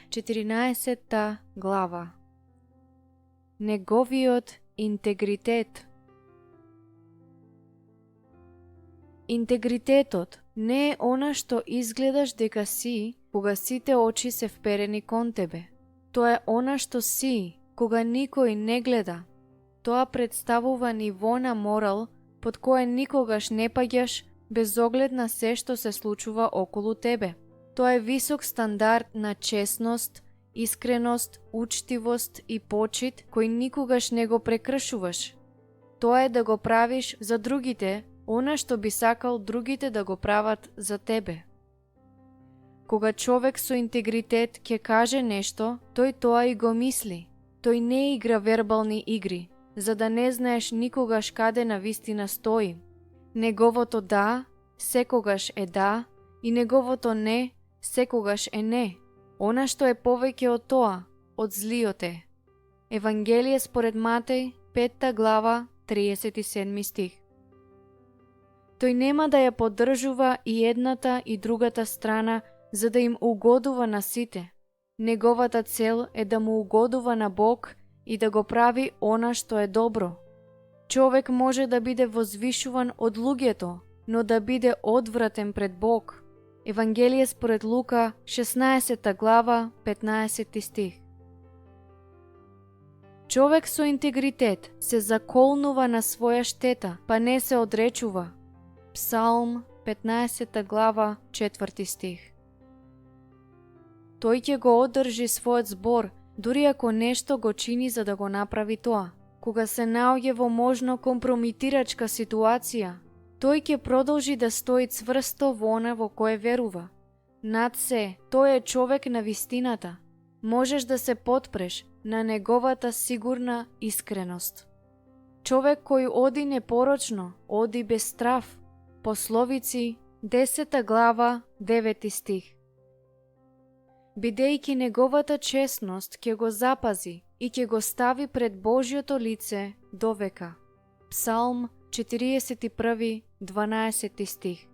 14 глава. Неговиот интегритет. Интегритетот не е она што изгледаш дека си кога сите очи се вперени кон тебе. Тоа е она што си кога никој не гледа. Тоа представува ниво на морал под кое никогаш не паѓаш без оглед на се што се случува околу тебе. Тоа е висок стандард на честност, искреност, учтивост и почит кој никогаш не го прекршуваш. Тоа е да го правиш за другите она што би сакал другите да го прават за тебе. Кога човек со интегритет ќе каже нешто, тој тоа и го мисли. Тој не игра вербални игри, за да не знаеш никогаш каде навистина стои. Неговото да, секогаш е да, и неговото не, секогаш е не. Она што е повеќе од тоа, од злиот е. Евангелие според Матеј, 5 глава, 37 стих. Тој нема да ја поддржува и едната и другата страна за да им угодува на сите. Неговата цел е да му угодува на Бог и да го прави она што е добро. Човек може да биде возвишуван од луѓето, но да биде одвратен пред Бог. Евангелие според Лука, 16 глава, 15 стих. Човек со интегритет се заколнува на своја штета, па не се одречува. Псалм, 15 глава, 4 стих. Тој ќе го одржи својот збор, дури ако нешто го чини за да го направи тоа. Кога се наоѓа во можно компромитирачка ситуација, тој ќе продолжи да стои цврсто во она во кое верува. Над се, тој е човек на вистината. Можеш да се потпреш на неговата сигурна искреност. Човек кој оди непорочно, оди без страв. Пословици, 10 глава, 9 стих. Бидејќи неговата честност ќе го запази и ќе го стави пред Божјото лице довека. Псалм 41, 12 стих.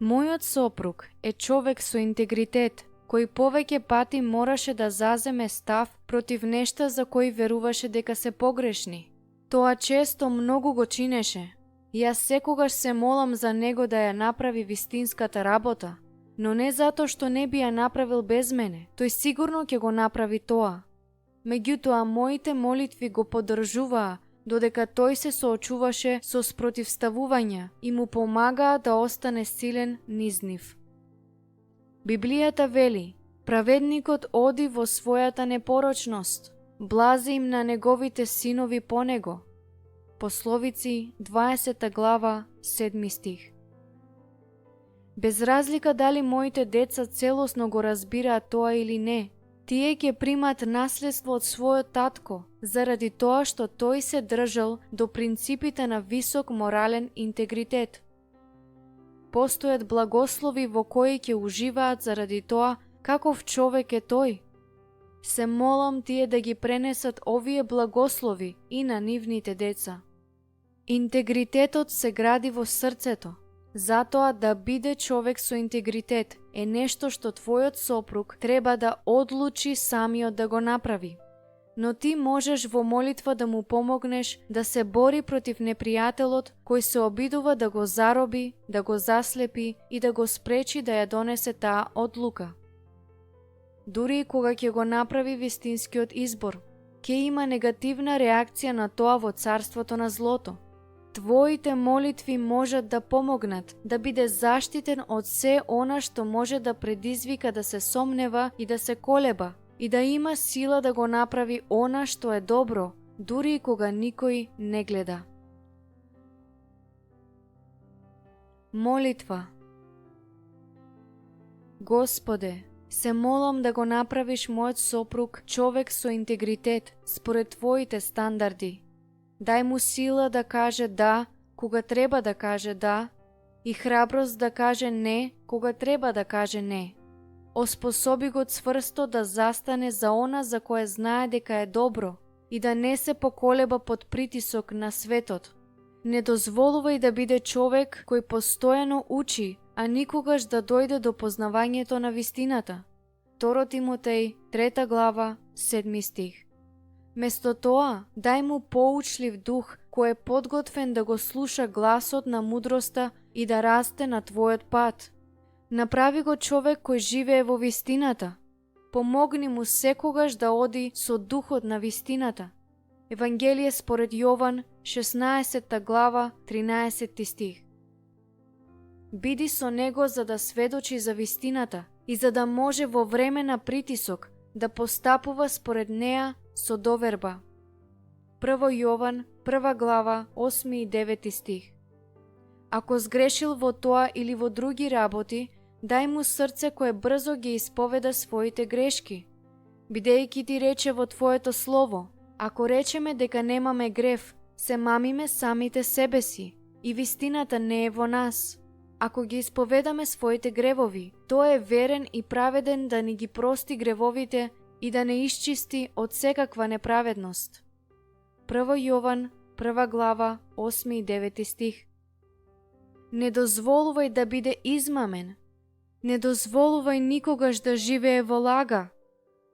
Мојот сопруг е човек со интегритет, кој повеќе пати мораше да заземе став против нешта за кои веруваше дека се погрешни. Тоа често многу го чинеше. Јас секогаш се молам за него да ја направи вистинската работа, но не затоа што не би ја направил без мене. Тој сигурно ќе го направи тоа. Меѓутоа, моите молитви го поддржуваа, додека тој се соочуваше со спротивставувања и му помагаа да остане силен низ нив. Библијата вели: праведникот оди во својата непорочност, блази им на неговите синови по него. Пословици, 20 глава, 7 стих. Без разлика дали моите деца целосно го разбираат тоа или не, тие ќе примат наследство од својот татко, заради тоа што тој се држал до принципите на висок морален интегритет. Постојат благослови во кои ќе уживаат заради тоа каков човек е тој. Се молам тие да ги пренесат овие благослови и на нивните деца. Интегритетот се гради во срцето. Затоа да биде човек со интегритет е нешто што твојот сопруг треба да одлучи самиот да го направи. Но ти можеш во молитва да му помогнеш да се бори против непријателот кој се обидува да го зароби, да го заслепи и да го спречи да ја донесе таа одлука. Дури и кога ќе го направи вистинскиот избор, ќе има негативна реакција на тоа во царството на злото. Твоите молитви можат да помогнат да биде заштитен од се она што може да предизвика да се сомнева и да се колеба и да има сила да го направи она што е добро, дури и кога никој не гледа. Молитва. Господе, се молам да го направиш мојот сопруг човек со интегритет според Твоите стандарди. Дај му сила да каже да, кога треба да каже да, и храброст да каже не, кога треба да каже не. Оспособи го цврсто да застане за она за кое знае дека е добро и да не се поколеба под притисок на светот. Не дозволувај да биде човек кој постојано учи, а никогаш да дојде до познавањето на вистината. 2 Тимотеј, 3 глава, 7 стих. Место тоа, дај му поучлив дух кој е подготвен да го слуша гласот на мудроста и да расте на твојот пат. Направи го човек кој живее во вистината. Помогни му секогаш да оди со духот на вистината. Евангелие според Јован, 16 глава, 13 стих. Биди со него за да сведочи за вистината и за да може во време на притисок да постапува според неа со доверба. 1 Јован, 1 глава, 8 и 9 стих. Ако сгрешил во тоа или во други работи, дај му срце кое брзо ги исповеда своите грешки. Бидејќи ти рече во твоето слово, ако речеме дека немаме грев, се мамиме самите себе си и вистината не е во нас. Ако ги исповедаме своите гревови, тој е верен и праведен да ни ги прости гревовите и да не исчисти од секаква неправедност. 1 Јован, 1 глава, 8 и 9 стих. Не дозволувај да биде измамен. Не дозволувај никогаш да живее во лага.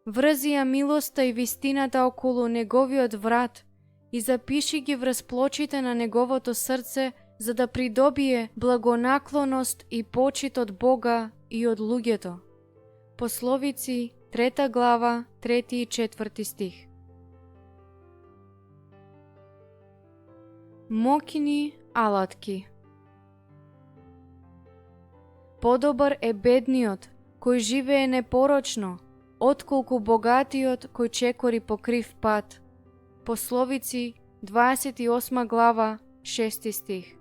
Врзи ја милоста и вистината околу неговиот врат и запиши ги врз плочите на неговото срце, за да придобие благонаклоност и почит од Бога и од луѓето. Пословици, 3 глава, 3 и 4 стих. Мокини алатки. Подобар е бедниот, кој живее непорочно, отколку богатиот кој чекори по крив пат. Пословици, 28 глава, 6 стих.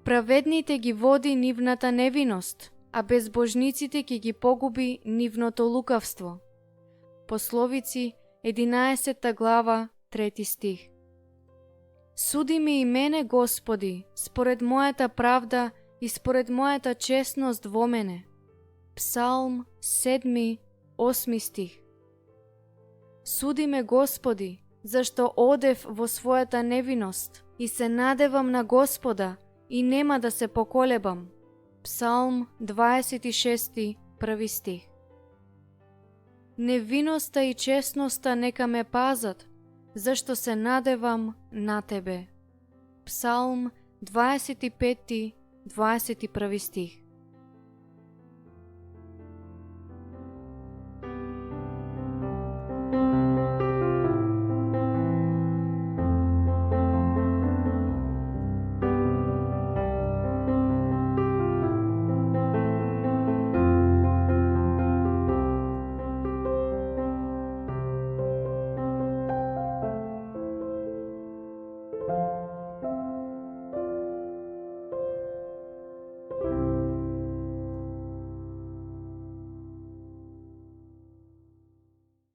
Праведните ги води нивната невиност, а безбожниците ќе ги погуби нивното лукавство. Пословици, 11 глава, 3 стих. Суди ми и мене, Господи, според мојата правда и според мојата честност во мене. Псалм 7, 8 стих. Суди ме, Господи, зашто одев во својата невиност и се надевам на Господа и нема да се поколебам. Псалм 26, 1 стих. Невиноста и честноста нека ме пазат, зашто се надевам на Тебе. Псалм 25, 21 стих.